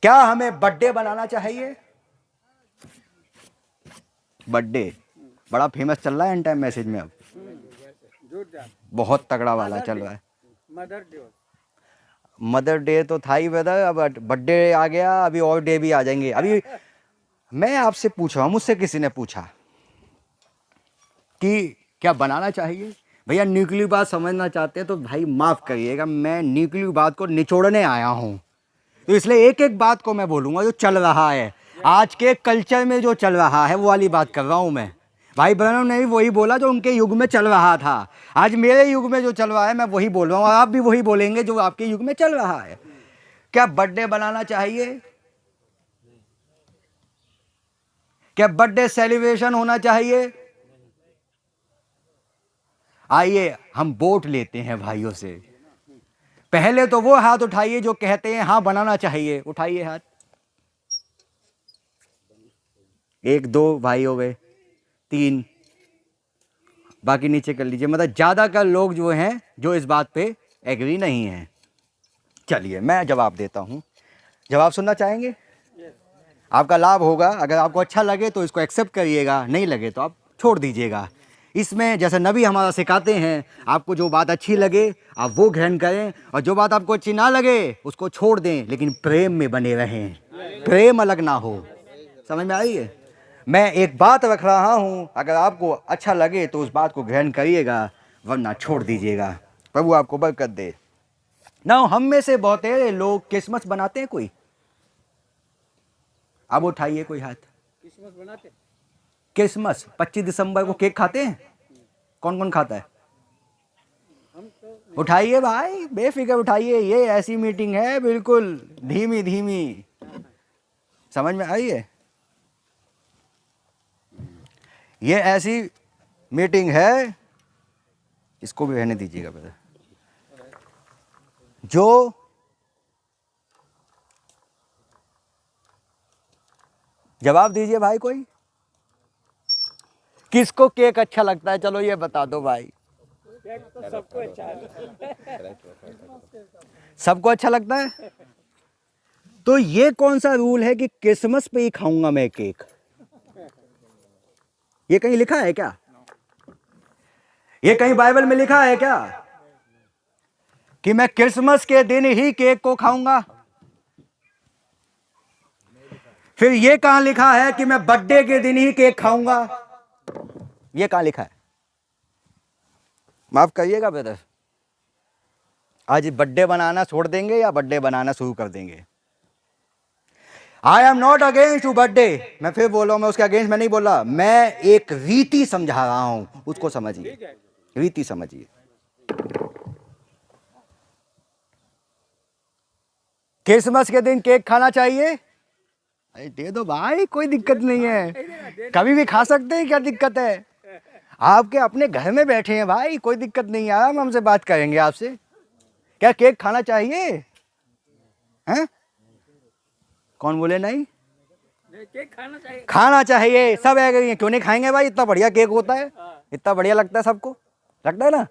क्या हमें बर्थडे बनाना चाहिए? बर्थडे बड़ा फेमस चल रहा है एंड टाइम मैसेज में, अब बहुत तगड़ा वाला चल रहा है। मदर डे तो था ही ब्रदर, अब बर्थडे आ गया, अभी और डे भी आ जाएंगे। अभी मैं आपसे पूछ रहा हूँ, मुझसे किसी ने पूछा कि क्या बनाना चाहिए। भैया न्यूक्लियर बात समझना चाहते हैं तो भाई माफ़ करिएगा, मैं न्यूक्लियर बात को निचोड़ने आया हूँ, तो इसलिए एक एक बात को मैं बोलूँगा जो चल रहा है आज के कल्चर में, जो चल रहा है वो वाली बात कर रहा हूँ मैं। भाई बहनों ने भी वही बोला जो उनके युग में चल रहा था, आज मेरे युग में जो चल रहा है मैं वही बोल रहा हूँ, और आप भी वही बोलेंगे जो आपके युग में चल रहा है। क्या बर्थडे बनाना चाहिए? क्या बर्थडे सेलिब्रेशन होना चाहिए? आइए हम वोट लेते हैं भाइयों से। पहले तो वो हाथ उठाइए जो कहते हैं हाँ बनाना चाहिए, उठाइए हाथ। 1 2 भाई हो गए, 3, बाकी नीचे कर लीजिए। मतलब ज़्यादातर लोग जो हैं जो इस बात पे एग्री नहीं हैं। चलिए मैं जवाब देता हूँ। जवाब सुनना चाहेंगे? आपका लाभ होगा, अगर आपको अच्छा लगे तो इसको एक्सेप्ट करिएगा, नहीं लगे तो आप छोड़ दीजिएगा। इसमें जैसे नबी हमारा सिखाते हैं, आपको जो बात अच्छी लगे आप वो ग्रहण करें, और जो बात आपको अच्छी ना लगे उसको छोड़ दें, लेकिन प्रेम में बने रहें, प्रेम अलग ना हो। समझ में आई है? मैं एक बात रख रहा हूँ, अगर आपको अच्छा लगे तो उस बात को ग्रहण करिएगा, वरना छोड़ दीजिएगा। प्रभु आपको बरकत दे। ना हम में से बहुत लोग क्रिसमस बनाते हैं कोई? अब उठाइए कोई हाथ। क्रिसमस बनाते? क्रिसमस 25 दिसंबर को केक खाते हैं? कौन कौन खाता है? उठाइए भाई, बेफिक्र उठाइए। ये ऐसी मीटिंग है बिल्कुल धीमी धीमी। समझ में आई है? ये ऐसी मीटिंग है, इसको भी रहने दीजिएगा ब्रदर। जो जवाब दीजिए भाई, कोई किसको केक अच्छा लगता है? चलो ये बता दो भाई। केक तो सबको अच्छा है। सबको अच्छा लगता है? तो ये कौन सा रूल है कि क्रिसमस पे ही खाऊंगा मैं केक? ये कहीं लिखा है क्या? ये कहीं बाइबल में लिखा है क्या कि मैं क्रिसमस के दिन ही केक को खाऊंगा? फिर ये कहां लिखा है कि मैं बर्थडे के दिन ही केक खाऊंगा? ये कहां लिखा है? माफ करिएगा ब्रदर, आज बर्थडे बनाना छोड़ देंगे या बर्थडे बनाना शुरू कर देंगे? I am not against to birthday, मैं फिर बोल रहा हूं, मैं उसके अगेंस्ट में नहीं बोला, मैं एक रीति समझा रहा हूं, उसको समझिए, रीति समझिए। क्रिसमस के दिन केक खाना चाहिए? अरे दे दो भाई, कोई दिक्कत नहीं है, कभी भी खा सकते हैं, क्या दिक्कत है? आपके अपने घर में बैठे हैं भाई, कोई दिक्कत नहीं है, हम हमसे बात करेंगे आपसे। क्या केक खाना चाहिए? हैं? कौन बोले नहीं? केक खाना चाहिए। खाना चाहिए, सब एग्री हैं। क्यों नहीं खाएंगे भाई, इतना बढ़िया केक होता है, इतना बढ़िया लगता है, सबको लगता है ना।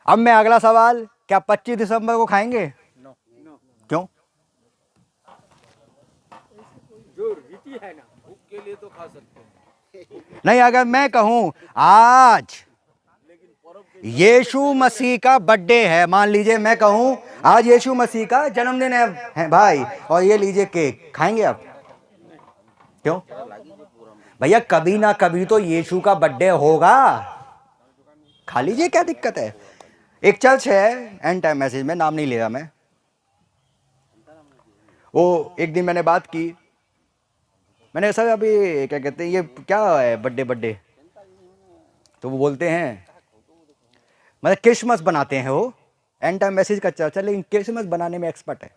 अब मैं अगला सवाल, क्या 25 दिसंबर को खाएंगे? क्यों? जो रीति है ना, उसके लिए तो खा सकते हैं। नहीं, अगर मैं कहूं आज यीशु मसीह का बर्थडे है, मान लीजिए मैं कहूं आज यीशु मसीह का जन्मदिन है भाई, और ये लीजिए केक, खाएंगे आप? क्यों भैया, कभी ना कभी तो यीशु का बर्थडे होगा, खा लीजिए, क्या दिक्कत है? एक चर्च है एंड टाइम मैसेज में, नाम नहीं ले रहा मैं, वो एक दिन मैंने बात की, मैंने सर अभी क्या कहते हैं ये क्या है बर्थडे, तो वो बोलते हैं मतलब क्रिसमस बनाते हैं, वो एंड टाइम मैसेज का चर्च है लेकिन क्रिसमस बनाने में एक्सपर्ट है।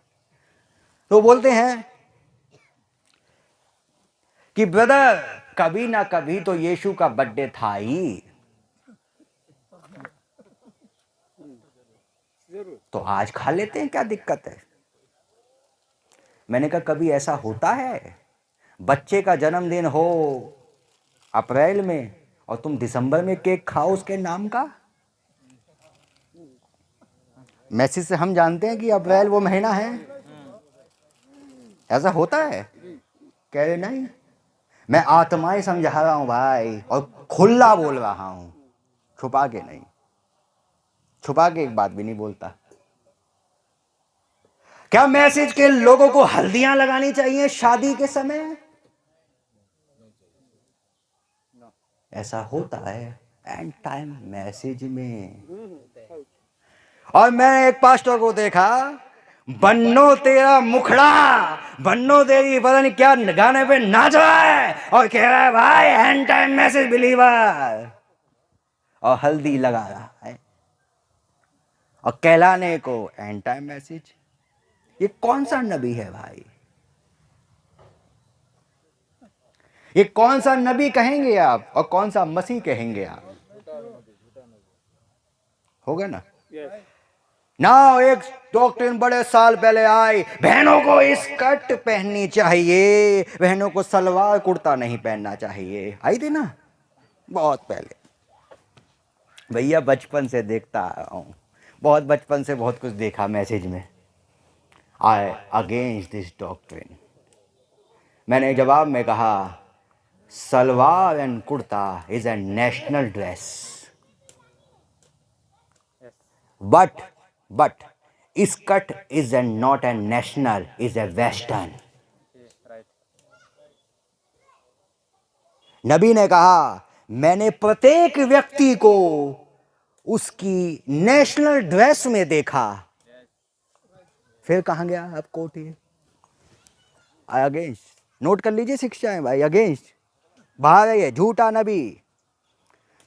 तो बोलते हैं कि ब्रदर कभी ना कभी तो यीशु का बर्थडे था ही, तो आज खा लेते हैं, क्या दिक्कत है? मैंने कहा कभी ऐसा होता है बच्चे का जन्मदिन हो अप्रैल में और तुम दिसंबर में केक खाओ उसके नाम का? मैसेज से हम जानते हैं कि अप्रैल वो महीना है, ऐसा होता है? कह रहे नहीं, मैं आत्माएं समझा रहा हूं भाई, और खुला बोल रहा हूं, छुपा के नहीं। छुपा के एक बात भी नहीं बोलता। क्या मैसेज के लोगों को हल्दियां लगानी चाहिए शादी के समय? ऐसा होता है एंड टाइम मैसेज में। और मैंने एक पास्टर को देखा, बन्नो तेरा मुखड़ा, बन्नो तेरी पता नहीं क्या गाने पे नाच रहा है और कह रहा है भाई एंड टाइम मैसेज बिलीवर, और हल्दी लगा रहा है और कहलाने को एंड टाइम मैसेज। ये कौन सा नबी है भाई? ये कौन सा नबी कहेंगे आप और कौन सा मसीह कहेंगे आप? होगा ना? ना एक डॉक्ट्रिन बड़े साल पहले आई, बहनों को स्कर्ट पहननी चाहिए, बहनों को सलवार कुर्ता नहीं पहनना चाहिए। आई थी ना बहुत पहले। भैया बचपन से देखता आ रहा हूं, बहुत बचपन से बहुत कुछ देखा मैसेज में। आई अगेंस्ट दिस डॉक्ट्रिन। मैंने जवाब में कहा, salwar and kurta is a national dress, but skirt is a not a national, is a western. नबी ने कहा, मैंने प्रत्येक व्यक्ति को उसकी नेशनल ड्रेस में देखा। फिर कहां गया आप? कोट ही अगेंस्ट। नोट कर लीजिए शिक्षाएं भाई, अगेंस्ट बाहर है ये झूठा नबी।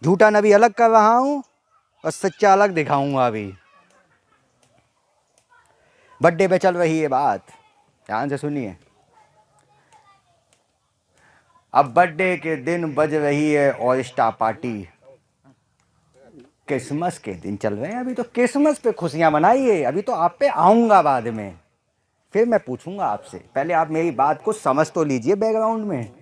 झूठा नबी अलग कर रहा हूं और सच्चा अलग दिखाऊंगा। अभी बर्थडे पे चल रही है बात, ध्यान से सुनिए। अब बर्थडे के दिन बज रही है ऑरेस्टा पार्टी। क्रिसमस के दिन चल रहे हैं, अभी तो क्रिसमस पे खुशियां मनाइए। अभी तो आप पे आऊंगा बाद में, फिर मैं पूछूंगा आपसे। पहले आप मेरी बात को समझ तो लीजिए बैकग्राउंड में।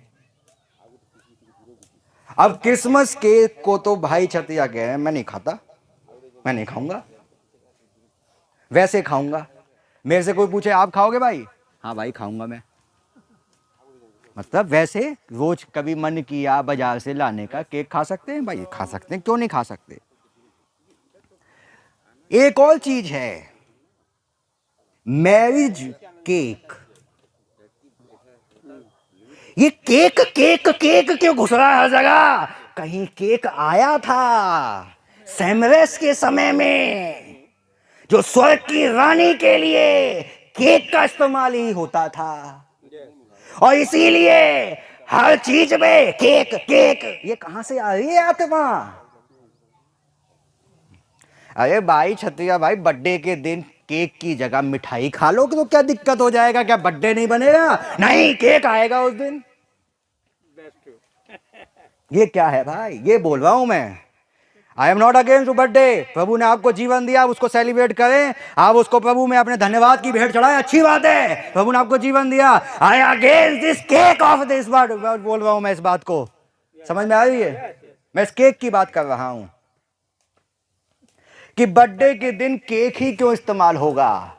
अब क्रिसमस केक को तो भाई छतिया कह रहे हैं मैं नहीं खाता, मैं नहीं खाऊंगा, वैसे खाऊंगा। मेरे से कोई पूछे आप खाओगे भाई? हाँ भाई खाऊंगा मैं। मतलब वैसे रोज कभी मन किया बाजार से लाने का केक खा सकते हैं भाई, खा सकते हैं, क्यों नहीं खा सकते। एक और चीज है, मैरिज केक। ये केक केक केक क्यों घुस रहा है हर जगह? कहीं केक आया था सैमरस के समय में, जो स्वर्ग की रानी के लिए केक का इस्तेमाल ही होता था, और इसीलिए हर चीज में केक केक। ये कहां से आ रही है आपके वहां? अरे भाई छतिया भाई, बर्थडे के दिन केक की जगह मिठाई खा लो तो क्या दिक्कत हो जाएगा? क्या बर्थडे नहीं बनेगा? नहीं, केक आएगा उस दिन। ये क्या है भाई? ये बोल रहा हूं मैं। I am not against to birthday. प्रभु ने आपको जीवन दिया, आप उसको सेलिब्रेट करें, आप उसको प्रभु में अपने धन्यवाद की भेंट चढ़ाएं, अच्छी बात है। प्रभु ने आपको जीवन दिया। I against this cake of this word बोल रहा हूं मैं। इस बात को समझ में आ रही है? मैं इस केक की बात कर रहा हूं कि बर्थडे के दिन केक ही क्यों इस्तेमाल होगा।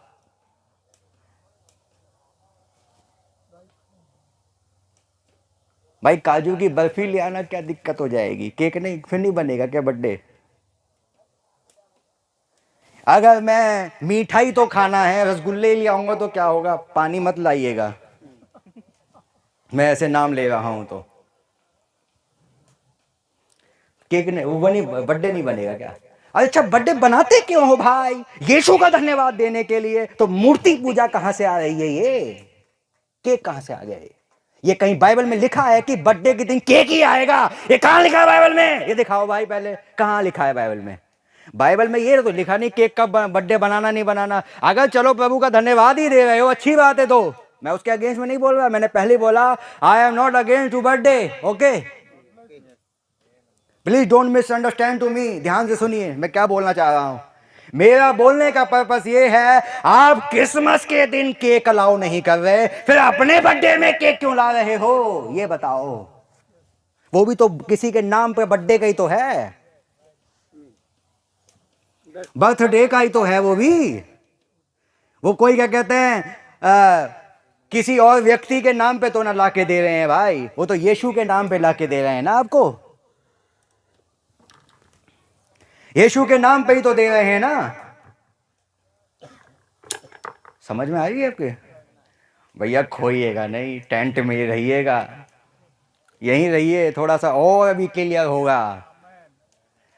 भाई काजू की बर्फी ले आना, क्या दिक्कत हो जाएगी? केक नहीं फिर नहीं बनेगा क्या बर्थडे? अगर मैं मिठाई तो खाना है, रसगुल्ले ले आऊंगा तो क्या होगा? पानी मत लाइएगा, मैं ऐसे नाम ले रहा हूं तो। केक नहीं वो बनी, बर्थडे नहीं बनेगा क्या? अच्छा बर्थडे बनाते क्यों हो भाई? यीशु का धन्यवाद देने के लिए। तो मूर्ति पूजा कहां से आ रही है? ये केक कहां से आ गए? ये कहीं बाइबल में लिखा है कि बर्थडे के दिन केक ही आएगा? ये कहां लिखा है बाइबल में? ये दिखाओ भाई पहले, कहां लिखा है बाइबल में? बाइबल में ये तो लिखा नहीं केक का बर्थडे बनाना नहीं बनाना। अगर चलो प्रभु का धन्यवाद ही दे रहे हो, अच्छी बात है, तो मैं उसके अगेंस्ट में नहीं बोल रहा। मैंने पहले बोला I am not against to birthday. Okay, please don't misunderstand to me. ध्यान से सुनिए मैं क्या बोलना चाह रहा हूं। मेरा बोलने का पर्पस ये है, आप क्रिसमस के दिन केक अलाउ नहीं कर रहे, फिर अपने बर्थडे में केक क्यों ला रहे हो? ये बताओ। वो भी तो किसी के नाम पे बर्थडे का ही तो है, बर्थडे का ही तो है वो भी। वो कोई क्या कहते हैं किसी और व्यक्ति के नाम पे तो ना लाके दे रहे हैं भाई, वो तो यीशु के नाम पे लाके दे रहे हैं ना आपको, यीशु के नाम पे ही तो दे रहे हैं ना। समझ में आ रही है आपके? भैया खोइएगा नहीं, टेंट में ही रहिएगा, यहीं रहिए, थोड़ा सा और अभी क्लियर होगा।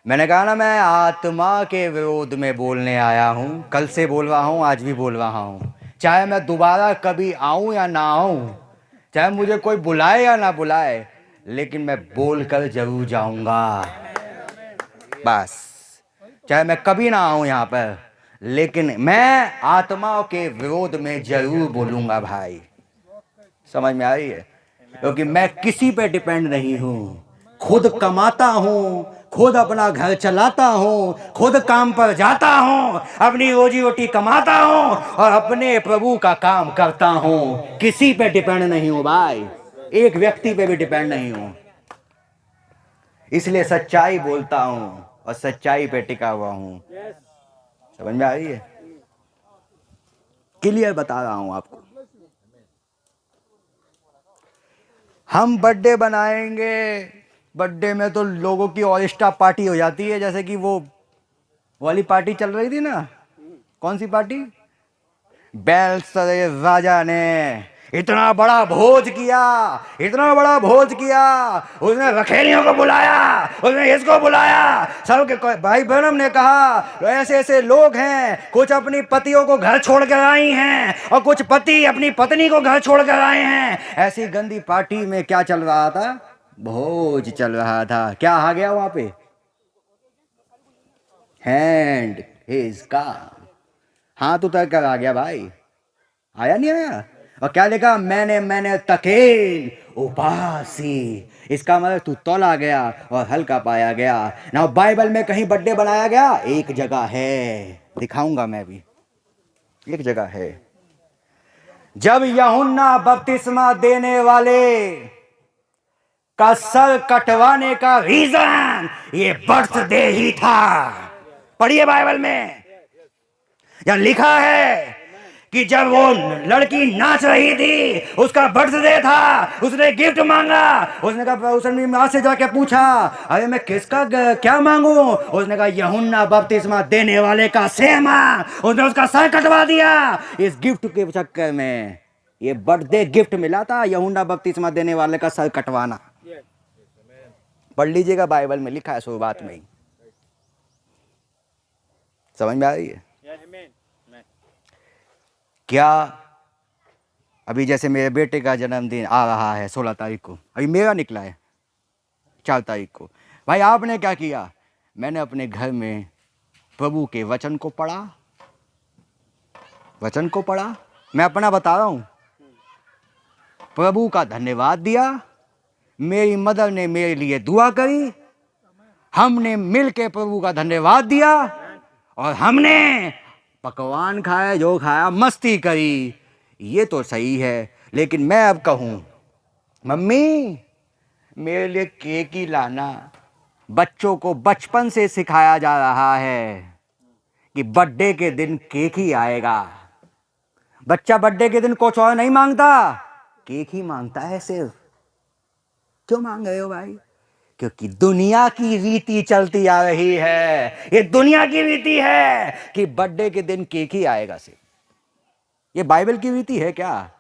मैंने कहा ना, मैं आत्मा के विरोध में बोलने आया हूं, कल से बोल रहा हूं, आज भी बोल रहा हूं। चाहे मैं दोबारा कभी आऊं या ना आऊं, चाहे मुझे कोई बुलाए या ना बुलाए, लेकिन मैं बोल कर जरूर जाऊंगा बस। चाहे मैं कभी ना आऊं यहाँ पर, लेकिन मैं आत्मा के विरोध में जरूर बोलूंगा भाई। समझ में आ रही है? क्योंकि मैं किसी पे डिपेंड नहीं हूं, खुद कमाता हूं, खुद अपना घर चलाता हूं, खुद काम पर जाता हूं, अपनी रोजी रोटी कमाता हूं और अपने प्रभु का काम करता हूं। किसी पे डिपेंड नहीं हूं भाई, एक व्यक्ति पे भी डिपेंड नहीं हूं। इसलिए सच्चाई बोलता हूं और सच्चाई पे टिका हुआ हूं। समझ में आ रही है? क्लियर बता रहा हूं आपको। हम बर्थडे बनाएंगे, बर्थडे में तो लोगों की ऑल स्टार पार्टी हो जाती है, जैसे कि वो वाली पार्टी चल रही थी ना, कौन सी पार्टी? बेल्सरे राजा ने इतना बड़ा भोज किया, इतना बड़ा भोज किया, उसने रखेलियों को बुलाया, उसने इसको बुलाया, सबके भाई बहनम ने कहा ऐसे ऐसे लोग हैं, कुछ अपनी पतियों को घर छोड़ कर आई हैं और कुछ पति अपनी पत्नी को घर छोड़ कर आए हैं। ऐसी गंदी पार्टी में क्या चल रहा था? भोज चल रहा था। क्या आ गया वहां पे? हैंड इज काम, हाथ उतर कर आ गया भाई, आया नहीं आया? और क्या लिखा? मैंने तकेल उपासी, इसका मतलब तू तौला गया और हल्का पाया गया ना। बाइबल में कहीं बर्थडे बनाया गया? एक जगह है, दिखाऊंगा मैं भी, एक जगह है। जब यूहन्ना बपतिस्मा देने वाले का सर कटवाने का रीजन ये बर्थडे ही था। पढ़िए बाइबल में, यहां लिखा है कि जब वो लड़की नाच रही थी, उसका बर्थडे था, उसने गिफ्ट मांगा, उसने कहा, उसने मां से जाके पूछा, अरे मैं किसका क्या मांगू? उसने कहा यूहन्ना बपतिस्मा देने वाले का सेमा। उसने उसका सर कटवा दिया। इस गिफ्ट के चक्कर में ये बर्थडे गिफ्ट मिला था, यूहन्ना बपतिस्मा देने वाले का सर कटवाना। पढ़ लीजिएगा, बाइबल में लिखा है शुरुआत में ही। समझ में आ रही है? क्या अभी जैसे मेरे बेटे का जन्मदिन आ रहा है 16 तारीख को, अभी मेरा निकला है 4 तारीख को। भाई आपने क्या किया? मैंने अपने घर में प्रभु के वचन को पढ़ा, वचन को पढ़ा, मैं अपना बता रहा हूं, प्रभु का धन्यवाद दिया, मेरी मदर ने मेरे लिए दुआ करी, हमने मिल के प्रभु का धन्यवाद दिया और हमने पकवान खाए, जो खाया, मस्ती करी। ये तो सही है, लेकिन मैं अब कहूं, मम्मी मेरे लिए केक ही लाना। बच्चों को बचपन से सिखाया जा रहा है कि बर्थडे के दिन केक ही आएगा। बच्चा बर्थडे के दिन कुछ और नहीं मांगता, केक ही मांगता है सिर्फ। क्यों मांग रहे हो भाई? क्योंकि दुनिया की रीति चलती आ रही है। ये दुनिया की रीति है कि बर्थडे के दिन केक ही आएगा सिर्फ। ये बाइबल की रीति है क्या?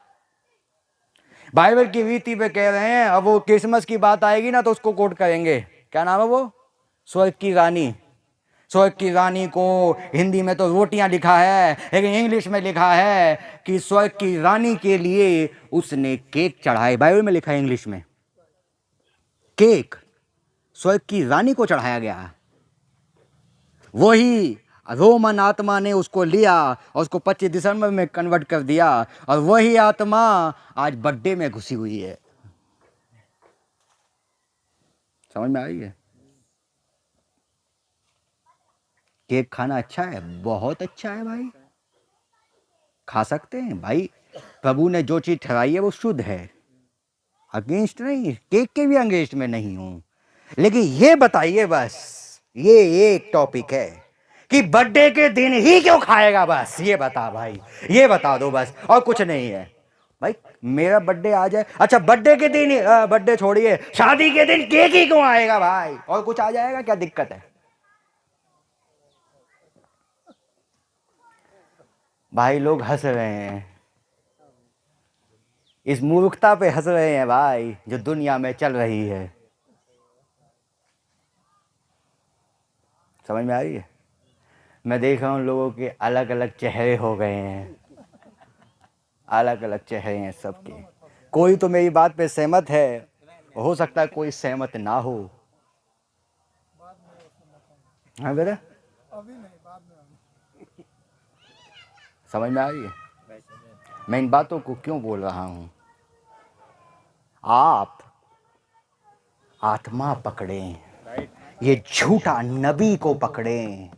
बाइबल की रीति पे कह रहे हैं। अब वो क्रिसमस की बात आएगी ना तो उसको कोट करेंगे, क्या नाम है वो, स्वर्ग की रानी। स्वर्ग की रानी को हिंदी में तो रोटियां लिखा है, लेकिन इंग्लिश में लिखा है कि स्वर्ग की रानी के लिए उसने केक चढ़ाए। बाइबल में लिखा है इंग्लिश में, केक स्वर्ग की रानी को चढ़ाया गया। वही रोमन आत्मा ने उसको लिया और उसको 25 दिसंबर में कन्वर्ट कर दिया, और वही आत्मा आज बर्थडे में घुसी हुई है। समझ में आ रही है? केक खाना अच्छा है, बहुत अच्छा है भाई, खा सकते हैं भाई। प्रभु ने जो चीज ठहराई है वो शुद्ध है, अगेंस्ट नहीं, केक के भी अगेंस्ट में नहीं हूं। लेकिन ये बताइए, बस ये एक टॉपिक है कि बर्थडे के दिन ही क्यों खाएगा, बस ये बता भाई, ये बता दो बस, और कुछ नहीं है भाई मेरा बर्थडे आ जाए, अच्छा बर्थडे के दिन बर्थडे छोड़िए, शादी के दिन केक ही क्यों आएगा भाई, और कुछ आ जाएगा क्या दिक्कत है? भाई लोग हंस रहे हैं, इस मूर्खता पे हंस रहे हैं भाई जो दुनिया में चल रही है। समझ में आ रही है? मैं देख रहा हूँ लोगों के अलग अलग चेहरे हो गए हैं, अलग अलग चेहरे हैं सबके। कोई तो मेरी बात पे सहमत है, हो सकता है कोई सहमत ना हो। हाँ बेटा, समझ में आ रही है मैं इन बातों को क्यों बोल रहा हूँ? आप आत्मा पकड़ें, ये झूठा नबी को पकड़ें।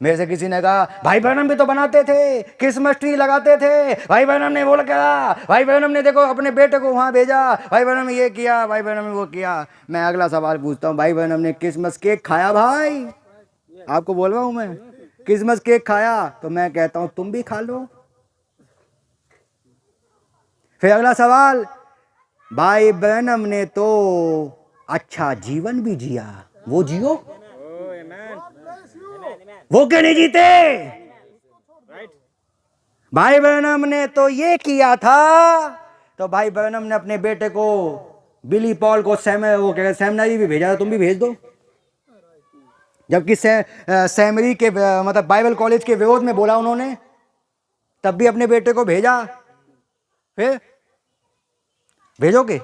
मेरे से किसी ने कहा भाई ब्रैनम भी तो बनाते थे, क्रिसमस ट्री लगाते थे, भाई ब्रैनम ने बोला क्या, भाई ब्रैनम ने देखो अपने बेटे को वहाँ भेजा, भाई ब्रैनम ने ये किया, भाई ब्रैनम ने वो किया। मैं अगला सवाल पूछता हूँ, भाई ब्रैनम ने क्रिसमस केक खाया? भाई आपको बोल रहा हूँ मैं, क्रिसमस केक खाया? तो मैं कहता हूँ तुम भी खा लो। फिर अगला सवाल, भाई ब्रैनम ने तो अच्छा जीवन भी जिया, वो जियो, वो क्यों नहीं जीते? भाई ब्रैनम ने तो ये किया था, तो भाई ब्रैनम ने अपने बेटे को बिली पॉल को सेमिनरी भी भेजा था, तुम भी भेज दो। जबकि सेमिनरी के मतलब बाइबल कॉलेज के विरोध में बोला उन्होंने, तब भी अपने बेटे को भेजा। फिर भेजोगे?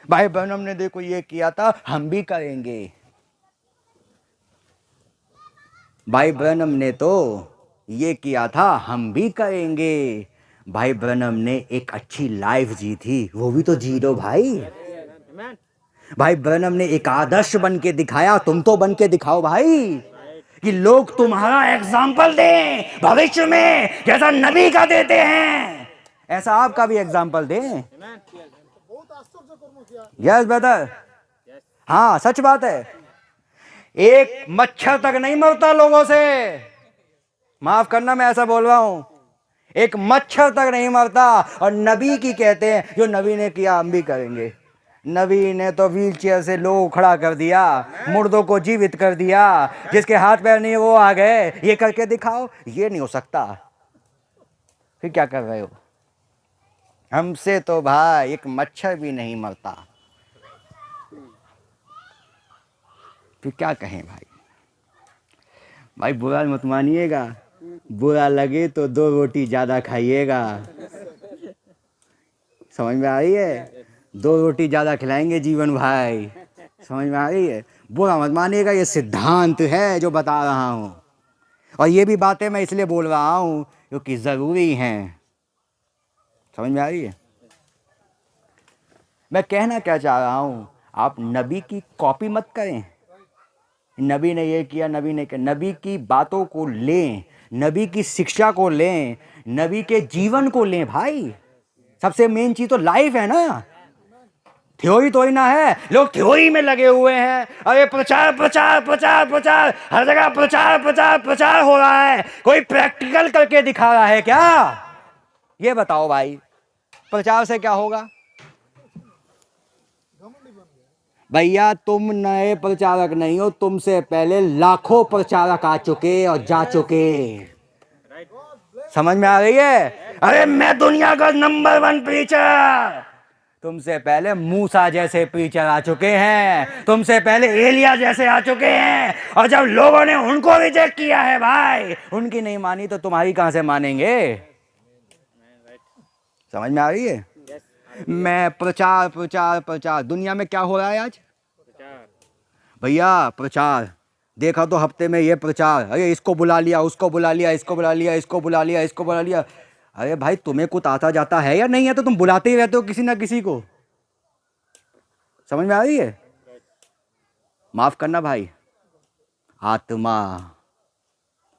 भाई ब्रैनम ने देखो ये किया था, हम भी करेंगे। भाई ब्रैनम ने तो ये किया था, हम भी करेंगे। भाई ब्रैनम ने एक अच्छी लाइफ जी थी, वो भी तो जी लो भाई। भाई ब्रैनम ने एक आदर्श बन के दिखाया, तुम तो बन के दिखाओ भाई, कि लोग तुम्हारा एग्जाम्पल दें भविष्य में, जैसा नबी का देते हैं ऐसा आपका भी एग्जाम्पल दें। यस ब्रदर, हाँ सच बात है। एक मच्छर तक नहीं मरता लोगों से, माफ करना मैं ऐसा बोल रहा हूं, एक मच्छर तक नहीं मरता, और नबी की कहते हैं जो नबी ने किया हम भी करेंगे। नबी ने तो व्हील चेयर से लोग खड़ा कर दिया, मुर्दों को जीवित कर दिया, जिसके हाथ पैर नहीं वो आ गए, ये करके दिखाओ। ये नहीं हो सकता, फिर क्या कर रहे हो? हमसे तो भाई एक मच्छर भी नहीं मरता, फिर क्या कहें भाई? भाई बुरा मत मानिएगा, बुरा लगे तो 2 रोटी ज्यादा खाइएगा। समझ में आ रही है? 2 रोटी ज्यादा खिलाएंगे जीवन भाई, समझ में आ रही है? बुरा मत मानिएगा, ये सिद्धांत है जो बता रहा हूं, और ये भी बातें मैं इसलिए बोल रहा हूं क्योंकि जरूरी हैं। समझ में आ रही है? मैं कहना क्या चाह रहा हूं, आप नबी की कॉपी मत करें। नबी ने ये किया, नबी ने किया, नबी की बातों को लें, नबी की शिक्षा को लें, नबी के जीवन को लें भाई। सबसे मेन चीज तो लाइफ है ना, थ्योरी तो ही ना है। लोग थ्योरी में लगे हुए हैं, अरे प्रचार प्रचार प्रचार प्रचार, हर जगह प्रचार प्रचार प्रचार हो रहा है। कोई प्रैक्टिकल करके दिखा रहा है क्या? ये बताओ भाई, प्रचार से क्या होगा? भैया तुम नए प्रचारक नहीं हो, तुमसे पहले लाखों प्रचारक आ चुके और जा चुके। समझ में आ रही है? अरे मैं दुनिया का नंबर 1 प्रीचर, तुमसे पहले मूसा जैसे प्रीचर आ चुके हैं, तुमसे पहले एलिया जैसे आ चुके हैं, और जब लोगों ने उनको रिजेक्ट किया है भाई, उनकी नहीं मानी तो तुम्हारी कहां से मानेंगे? समझ में आ रही है? मैं प्रचार प्रचार प्रचार, दुनिया में क्या हो रहा है आज भैया? प्रचार देखा तो हफ्ते में ये प्रचार, अरे इसको बुला लिया, उसको बुला लिया, इसको बुला लिया, इसको बुला लिया, इसको बुला लिया। अरे भाई तुम्हें कुछ आता जाता है या नहीं है, तो तुम बुलाते ही रहते हो किसी ना किसी को। समझ में आ रही है? माफ करना भाई, आत्मा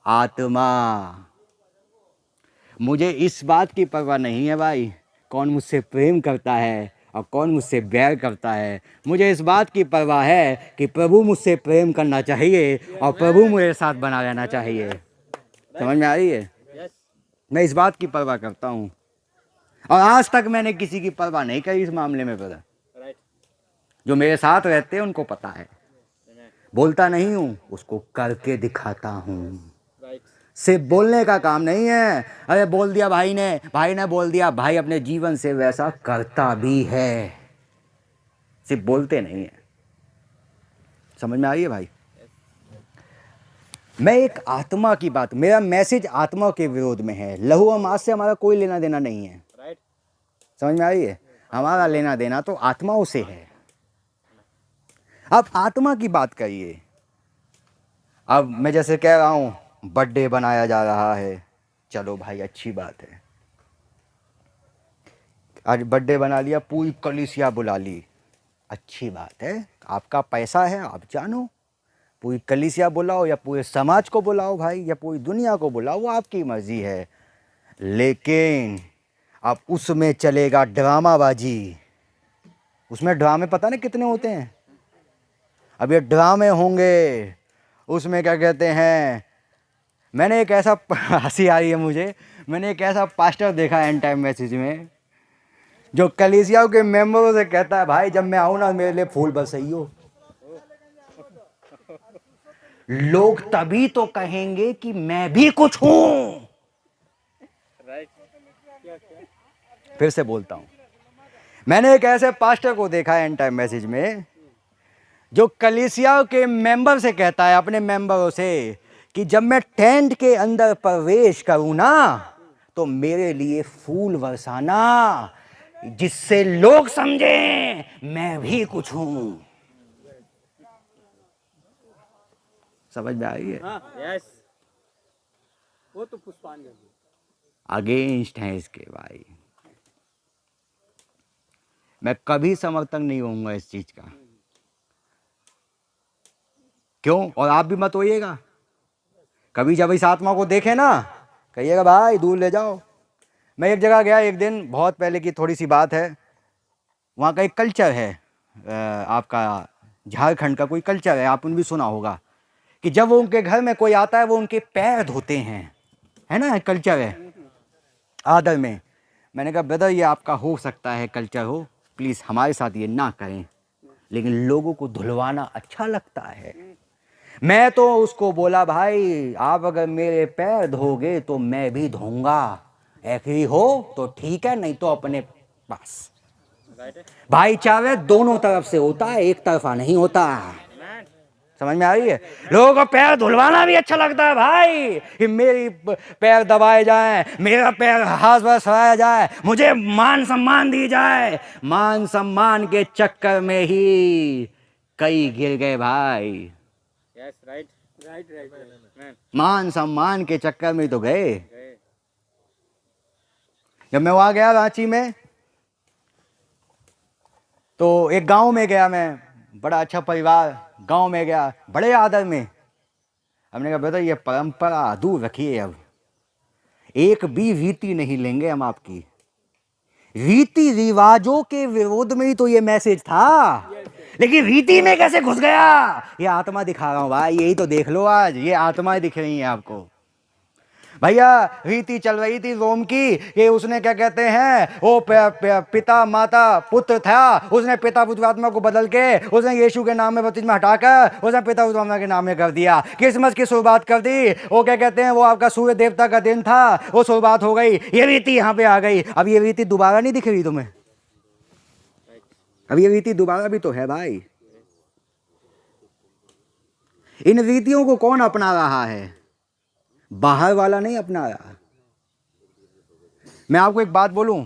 आत्मा, मुझे इस बात की परवाह नहीं है भाई कौन मुझसे प्रेम करता है और कौन मुझसे बैर करता है। मुझे इस बात की परवाह है कि प्रभु मुझसे प्रेम करना चाहिए और प्रभु मेरे साथ बना रहना चाहिए। समझ में आ रही है? मैं इस बात की परवाह करता हूँ। और आज तक मैंने किसी की परवाह नहीं करी इस मामले में ब्रदर। जो मेरे साथ रहते हैं उनको पता है, बोलता नहीं हूं, उसको करके दिखाता हूं। सिर्फ बोलने का काम नहीं है, अरे बोल दिया भाई ने बोल दिया, भाई अपने जीवन से वैसा करता भी है, सिर्फ बोलते नहीं है। समझ में आ रही है भाई? मैं एक आत्मा की बात, मेरा मैसेज आत्मा के विरोध में है। लहू और मांस से हमारा कोई लेना देना नहीं है। समझ में आ रही है? हमारा लेना देना तो आत्माओं से है। अब आत्मा की बात करिए। अब मैं जैसे कह रहा हूं, बर्थडे बनाया जा रहा है, चलो भाई अच्छी बात है, आज बर्थडे बना लिया, पूरी कलीसिया बुला ली, अच्छी बात है, आपका पैसा है, आप जानो, पूरी कलीसिया बुलाओ या पूरे समाज को बुलाओ भाई, या पूरी दुनिया को बुलाओ, वो आपकी मर्जी है। लेकिन अब उसमें चलेगा ड्रामाबाजी। उसमें ड्रामे पता नहीं कितने होते हैं। अब ये ड्रामे होंगे, उसमें क्या कहते हैं, मैंने एक ऐसा हंसी आ रही है मुझे, मैंने एक ऐसा पास्टर देखा एंड टाइम मैसेज में, जो कलीसियाओं के मेंबरों से कहता है, भाई जब मैं आऊं ना मेरे लिए फूल बरसाइयो। लोग तभी तो कहेंगे कि मैं भी कुछ हूं। फिर से बोलता हूं, मैंने एक ऐसे पास्टर को देखा एंड टाइम मैसेज में, जो कलीसियाओं के मेंबर से कहता है, अपने मेंबरों से, कि जब मैं टेंट के अंदर प्रवेश करूं ना, तो मेरे लिए फूल बरसाना, जिससे लोग समझें मैं भी कुछ हूं। समझ में आ रही है? यस, वो तो पुष्पांजलि अगेंस्ट है इसके भाई। मैं कभी समर्थन नहीं होऊंगा इस चीज का। क्यों? और आप भी मत होइएगा। कभी जब इस आत्मा को देखे ना, कहिएगा भाई दूर ले जाओ। मैं एक जगह गया एक दिन, बहुत पहले की थोड़ी सी बात है। वहाँ का एक कल्चर है, आपका झारखंड का कोई कल्चर है, आपने भी सुना होगा, कि जब वो उनके घर में कोई आता है वो उनके पैर धोते हैं, है ना, कल्चर है, आदर में। मैंने कहा ब्रदर ये आपका हो सकता है कल्चर हो, प्लीज़ हमारे साथ ये ना करें, लेकिन लोगों को धुलवाना अच्छा लगता है। मैं तो उसको बोला, भाई आप अगर मेरे पैर धोगे तो मैं भी धोऊंगा, एग्री हो तो ठीक है, नहीं तो अपने पास। भाईचारा दोनों तरफ से होता है, एक तरफा नहीं होता। समझ में आ रही है? लोगों को पैर धुलवाना भी अच्छा लगता है भाई, कि मेरी पैर दबाए जाए, मेरा पैर हाथ पर सराया जाए, मुझे मान सम्मान दी जाए। मान सम्मान के चक्कर में ही कई गिर गए भाई। यस, राइट राइट राइट, मान सम्मान के चक्कर में तो गए। जब मैं वहां गया रांची में, तो एक गांव में गया मैं, बड़ा अच्छा परिवार, गांव में गया, बड़े आदर में। हमने कहा बेटा ये परंपरा दूर रखिए, अब एक भी रीति नहीं लेंगे हम आपकी। रीति रिवाजों के विरोध में ही तो ये मैसेज था, लेकिन रीति में कैसे घुस गया, ये आत्मा दिखा रहा हूं भाई, यही तो देख लो, आज ये आत्माएं दिख रही हैं आपको। भैया रीति चल रही थी रोम की, ये उसने क्या कहते हैं, वो पिता माता पुत्र था, उसने पिता पुत्र आत्मा को बदल के उसने यीशु के नाम में बपतिस्मा हटाकर उसने पिता पुत्र आत्मा के नाम में कर दिया। क्रिसमस की शुरुआत कर दी, वो क्या कहते हैं, वो आपका सूर्य देवता का दिन था, वो शुरुआत हो गई, ये रीति यहाँ पे आ गई। अब ये रीति दोबारा नहीं दिख रही तुम्हें? अब ये रीति दोबारा भी तो है भाई। इन रीतियों को कौन अपना रहा है? बाहर वाला नहीं अपना रहा। मैं आपको एक बात बोलूं,